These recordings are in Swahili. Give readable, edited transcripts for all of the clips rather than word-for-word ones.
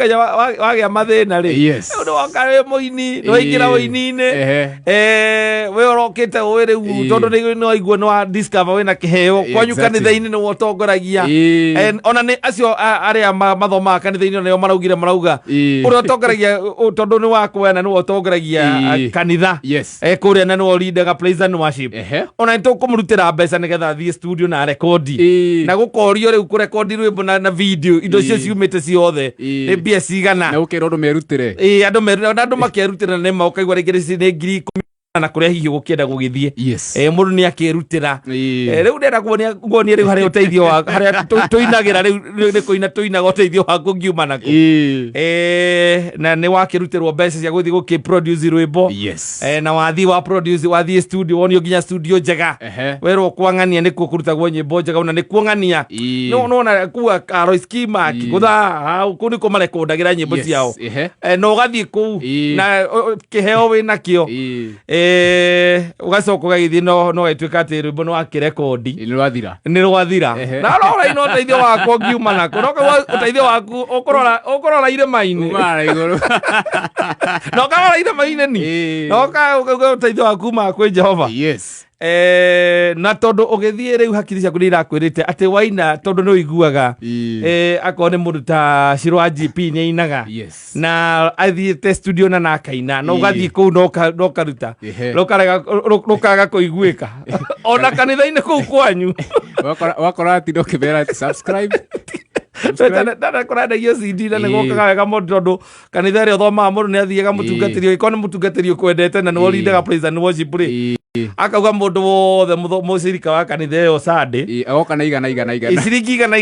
kanya wagĩa mathĩna rĩ nĩ woka wĩ mũini nĩ waingĩra ũini-inĩ we ũrokĩte ũĩ rĩu tondũ nĩ waigua nĩ wa discover wĩna kĩheo kwanyu kanitha-inĩ nĩ wotongoragia ona nĩ acio arĩa mathomaga kanitha-inĩ nĩo marauga ũrĩa ũtongoragia tondũ nĩ wakwena nĩ wotongoragia kanitha kũrĩa na nĩ worindaga praise and worship ona nĩ tũkũmũrutĩra mbeca nĩgetha athiĩ studio na rekondi na gũkorio rĩu kũrekondi rwĩmbo na video indo icio ciumĩte ciothe nĩ mbia cigana na ũkĩra ũndũ merutĩre andũ makĩrutĩra nĩ maũkaigua rĩngĩ nĩ ngiri 10 na kũrĩa hihi gũkĩenda gũgĩthiĩ mũndũ nĩ akĩrutĩra rĩu ndenda kuonia rĩu harĩa ũteithio wa harĩa tũinagĩra rĩu nĩ kũina tũinaga ũteithio waku ngiuma naku na nĩ wakĩrutĩrwo mbeca cia gũthiĩ gũkĩproduce rwĩmbo na wathiĩ studio wonio nginya studio njega werwo kwang'ania nĩkuo kũrutagwo nyĩmbo njega ona nĩkuo ng'ania nona kuwa Royce Kimaki gũthaa kũu nĩkuo marekondagĩra nyĩmbo ciao na ũgathiĩ kũu na kĩheo wĩ nakĩo ugacoka ũgagĩthiĩ no gatuĩka atĩ rwĩmbo nĩ wakĩrekondi nĩ rwathira na rora ino ũteithio wako ngiuma nako no ũteithio waku ũkũrora irĩma-inĩ no karora irĩma-inĩ ni no ũteithio waku ma kwĩ Jehova na tondũ ũgĩthiĩ rĩu hakiri ciaku nĩ irakwĩrĩte atĩ waina tondũ nĩ ũiguaga akorwo nĩ mũndũ ta Shirũ wa GP nĩ ainaga na athiĩte studio na akaina no ũgathiĩ kũu no karuta rũkaga kũiguĩka ona kanitha-inĩ kũu kwanyu wakora ati ndũkĩmera ati subscribe Dada kũrandagio CD na nĩ gũkaga wega mũndũ tondũ kanitha ĩrĩa ũthomaga mũndũ nĩ athiaga mũtungatĩrio ĩkorwo nĩ mũtungatĩrio kwendete na nĩ worindaga praise and worship rĩ akauga mũndũ wothe mũcirika wa kanitha ĩyo Sunday agoka na igana ciringi igana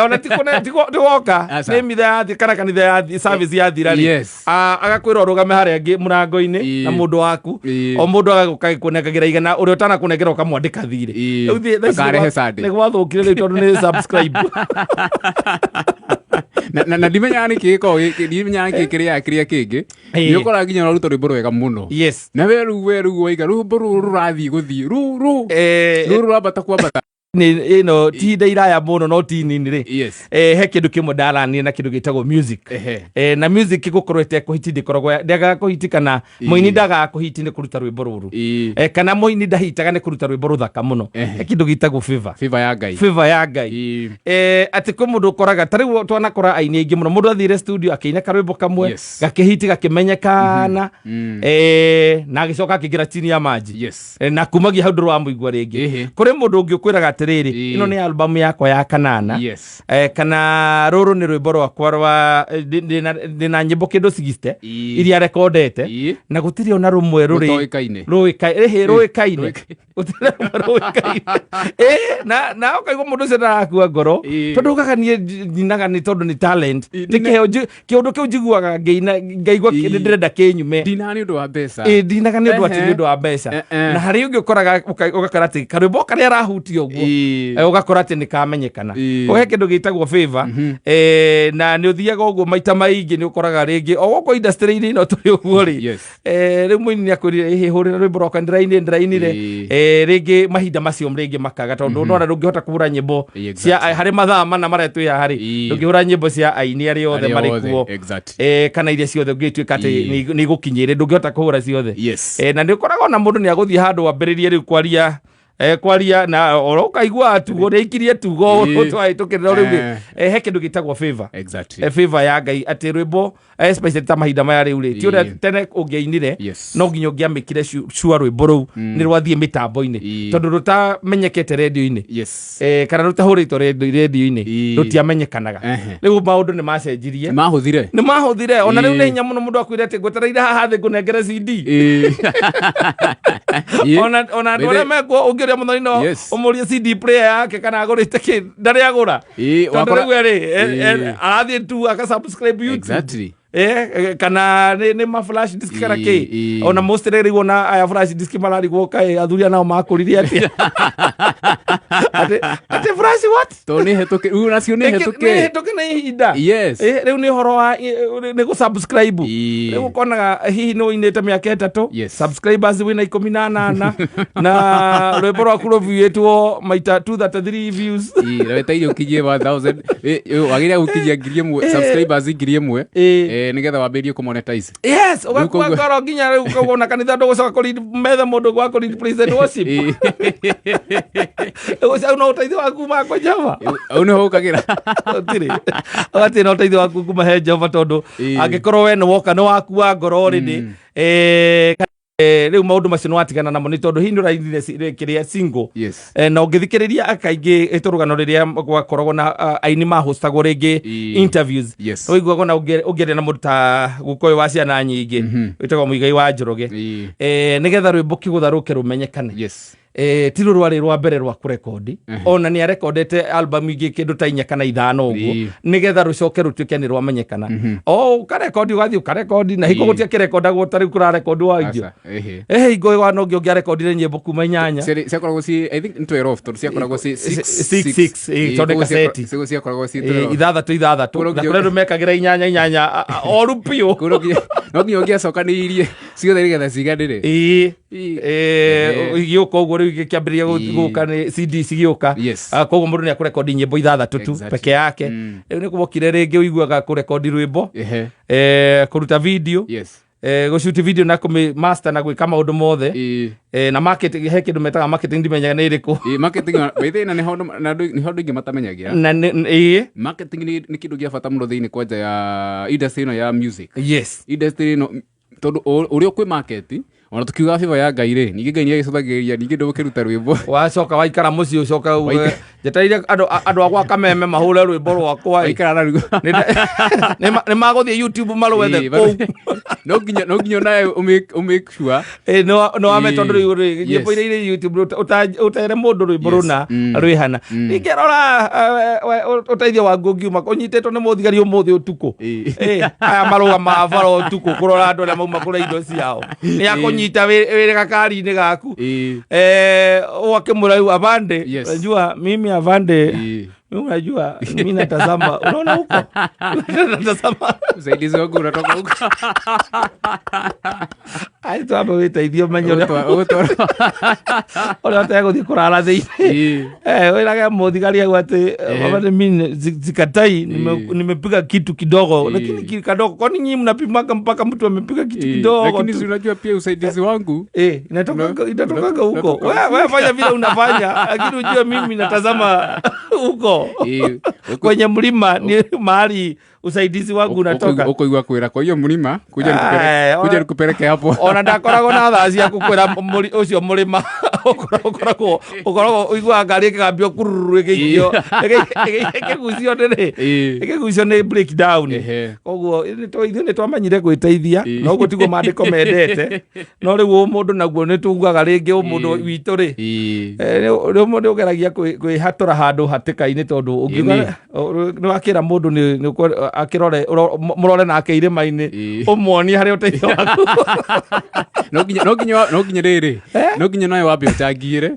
ona tĩgoka nĩ mitha yathi kana kanitha yathi service yathira rĩ agakwĩra ũrũgame harĩa mũrango-inĩ na mũndũ waku o mũndũ agagũka gĩkũnengagĩra igana ũrĩa ũtanakũnengera ũkamwandĩka thirĩ nĩ gwathũkire rĩu tondũ nĩ subscribe na ndimenyaga nĩ kĩrĩa kĩngĩ nĩ ũkoraga nginya ũraruta rwĩmbo rwega mũno na we rĩu waiga rwĩmbo rũrũ rũrathiĩ gũthiĩ rũrũ rwambata kwambata ino ti nda iraya mũno no ti nini rĩ he kĩndũ kĩmwe ndarania na kĩndũ gĩtagwo music na music gũkorwo ĩtekũhiti ndĩkoragwo ndagaga kũhiti kana mũini ndagaga kũhiti nĩ kũruta rwĩmbo rũrũ kana mũini ndahitaga nĩ kũruta rwĩmbo rũthaka mũno he kĩndũ gĩtagwo favor ya Ngai atĩ kwĩ mũndũ ũkoraga ta rĩu twanakora aini aingĩ mũno mũndũ athire studio akĩina karwĩmbo kamwe gakĩhiti gakĩmenyekana na agĩcoka akĩingĩra chini ya maji na kumagia hau ndũrĩ wamũigua rĩngĩ kũrĩ mũndũ ũngĩ ũkwĩraga atĩrĩrĩ ĩno nĩ album yakwa ya kanana kana rũrũ nĩ rwĩmbo rwakwa rwa ndĩna nyĩmbo kĩndũ 60 iria rekondete na gũtirĩ ona rũmwe rũrĩ rũĩkaine na ũkaigua mũndũ ũcio ndarakua ngoro tondũ ũkaga niĩ nyinaga nĩ tondũ nĩ talent kĩũndũ kĩu njiguaga ngaigua ndĩrenda kĩnyume ndinaga nĩ ũndũ wa mbeca ndinaga nĩ ũndũ atĩ nĩ ũndũ wa mbeca na harĩ ũngĩ ũkoraga ũgakora atĩ karwĩmbo karĩa arahutia ũguo ũgakora atĩ nĩ kamenyekana ũhe kĩndũ gĩtagwo favor na nĩ ũthiaga ũguo maita maingĩ nĩ ũkoraga rĩngĩ o gũkũ industry-inĩ ĩno tũrĩ ũguo rĩ rĩu mũini nĩ akwĩrire hũrĩra rwĩmbo rwaka ndĩrainire rĩngĩ mahinda macio rĩngĩ makaga tondũ nona ndũngĩhota kũhũra nyĩmbo cia harĩ mathaa mana marĩa twĩ haha rĩ ndũngĩhũra nyĩmbo cia aini arĩa othe marĩ kuo kana iria ciothe ũngĩtuĩka atĩ nĩ igũkinyĩre ndũngĩhota kũhũra ciothe na nĩ ũkoraga ona mũndũ nĩ agũthiĩ handũ ambĩrĩrie rĩu kwaria na ũkaigua atugo nĩ ikirie tugo tũkĩrĩra rĩu he kĩndũ gĩtagwo favor ya Ngai atĩ rwĩmbo especially ta mahinda maya rĩu rĩ ti ũrĩa tene ũngĩainire no nginya ũngĩamĩkire sure rwĩmbo rũu nĩ rwathiĩ mĩtambo-inĩ tondũ rũtamenyekete radio-inĩ kana rũtahũrĩtwo radio-inĩ rũtiamenyekanaga rĩu maũndũ nĩ macenjirie nĩ mahũthire ona rĩu nĩ hinya mũno mũndũ akwĩre atĩ ngwetereire haha thĩ ngũnengere CD ona andũ arĩa mekuo ũngĩũria mũthoni ũmũrie CD player yake kana agũrĩte ndarĩ agũra tondũ rĩu arathiĩ tu aka subscribe YouTube kana nĩ ma flash disk kana kĩ ona mostereri wona aya flash disk mararigwo kaĩ athuria nao makũrire atĩa ate flash what to nĩ hetũke nacio nĩ hetũke na ihinda rĩu nĩ ũhoro wa nĩ gũsubscribe rĩu ũkonaga hihi nĩ ũinĩte mĩaka 3 subscribers wĩna 18 na rwĩmbo rwaku rũviewĩtwo maita 233 views weteire ũkinyie 1000 wagĩrĩire gũkinyia 1000 subscribers 1000 nigetha wambĩrĩrie kũmonetize ũgakua ngoro nginya rĩu kũgona kanitha ndũgũcoka metha mũndũ gwa kũread praise and worship ũcio no ũteithio waku ma kwa Jehova au nĩ hũkagĩra ũgatĩ no ũteithio waku kuma he Jehova tondũ angĩkorwo we nĩ woka nĩ wakua ngoro already rĩu maũndũ macio nĩ watigana namo nĩ tondũ hihi nĩ ũrainire kĩrĩa single na ũngĩthikĩrĩria akaingĩ ĩtũrũgano rĩrĩa gwakoragwo na aini mahostagwo rĩngĩ interviews ũiguagwo na ũngĩaria na mũndũ ta Gũkũyũ wa ciana nyingĩ wĩtagwo Mũigai wa Njoroge nĩgetha rwĩmbo kĩgũtharũke rũmenyekane ti rũrwarĩ rwa mbere rwa kũrekondi ona nĩ arekondete album ingĩ kĩndũ ta 4 kana 5 ũguo nĩgetha rũcoke rũtuĩke nĩ rwamenyekana ũkarekondi ũgathiĩ ũkarekondi na hingo gũtia kĩrekondagwo ta rĩu kũrarekondi wa ingĩ hingo ĩwana ũngĩ ũngĩarekondire nyĩmbo kuma 8 ciakoragwo ci I think 12 tondũ ciakoragwo ci 6 tondũ kaseti ciakoragwo ci 6 na kũrĩa rũmekagĩra 8 oru piũ no nginya ũngĩacokanĩirie ciothe nĩgetha ciganĩre igĩũka ũguo rĩu gĩkĩambĩrĩria gũka nĩ CD cigĩũka koguo mũndũ nĩ akũrekondi nyĩmbo 6 tu peke yake rĩu nĩ kũbokire rĩngĩ ũiguaga kũrekondi rwĩmbo kũruta video gũshuti video na kũmaster na gwĩka maũndũ mothe na marketing he kĩndũ metaga marketing ndimenyaga nĩ ĩrĩkũ marketing baithĩna nĩ handũ ingĩ matamenyagira na marketing nĩ kĩndũ gĩa bata mũno thĩinĩ kwanja ya industry ĩno ya music industry ĩno tondũ ũrĩa kwĩ market ona tukiuga favor ya Ngai rĩ ningĩ Ngai nĩ agĩcũthagĩrĩria ningĩ ndũgũkĩruta rwĩmbo wacoka waikara mũciĩ ũcoka njetereire andũ akwa kameme mahũre rwĩmbo rwakwa waikara na rugo nĩ magũthiĩ YouTube marwethe kũu no nginya nawe ũmake sure no wame tondũ rĩu nyĩmbo iria irĩ YouTube ũtere mũndũ rwĩmbo rũna rwĩhana ningĩ rora ũteithio wa ngũngiuma ũnyitĩtwo nĩ mũthigari ũmũthĩ ũtukũ aya marũgama bara ũtukũ kũrora andũ arĩa mauma kũrĩa indo ciao nĩ nyita wĩre gakari-inĩ gaku wakimura Avande unajua mimi Avande unajua mimi natazama unaona huko natazama usaidizi wangu unatoka huko aito hapo witaithio manyo ona tego thikurara thĩinĩ wĩrage mũthigari agwate Avande mimi zikatai nimepiga kitu kidogo lakini kadogo kwani nyinyi mnapimaka mpaka mtu amepiga kitu kidogo lakini unajua pia usaidizi wangu inatoka huko wewe fanya vile unafanya lakini unajua mimi natazama huko kwenye mlima ni mahali usaidizi wangu unatoka huko igwa kwira kwa hiyo mlima kuja nikupeleke hapo ona ndakoragwo na thaa cia kukwira ucio mlima ukoragwo igwa ngari ikambio kururu ikigio ikigucio nĩ breakdown koguo ithuĩ nĩ twamenyire gwĩteithia no ũguo tiguo maandĩko mendete no rĩu mũndũ naguo nĩ tugaga rĩngĩ mũndũ witũ rĩ rĩu mũndũ ũgeragia kwĩhatũra handũ hatĩka-inĩ tondũ ũngiuga nĩ wakĩra mũndũ nĩ akĩrore mũrore nake irĩma-inĩ ũmuonie harĩa ũteithio waku no nginya rĩrĩ no nginya nawe wambe ũtangire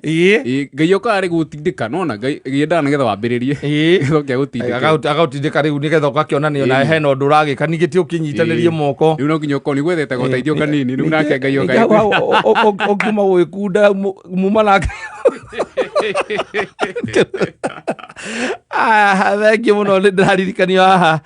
Ngai okaga rĩ gũtindĩka nona Ngai endaga nĩgetha wambĩrĩrie gĩcoke agagũtindĩka rĩu nĩgetha ũgakĩonania na hena ũndũ ũragĩka ningĩ ti ũkĩnyitanĩrie moko rĩu no nginya ũkorwo nĩ gwethete ũteithio kanini rĩu nake Ngai ũkiuma gwĩkunda muma nake thengiũ mũno nĩ ndĩraririkanio haha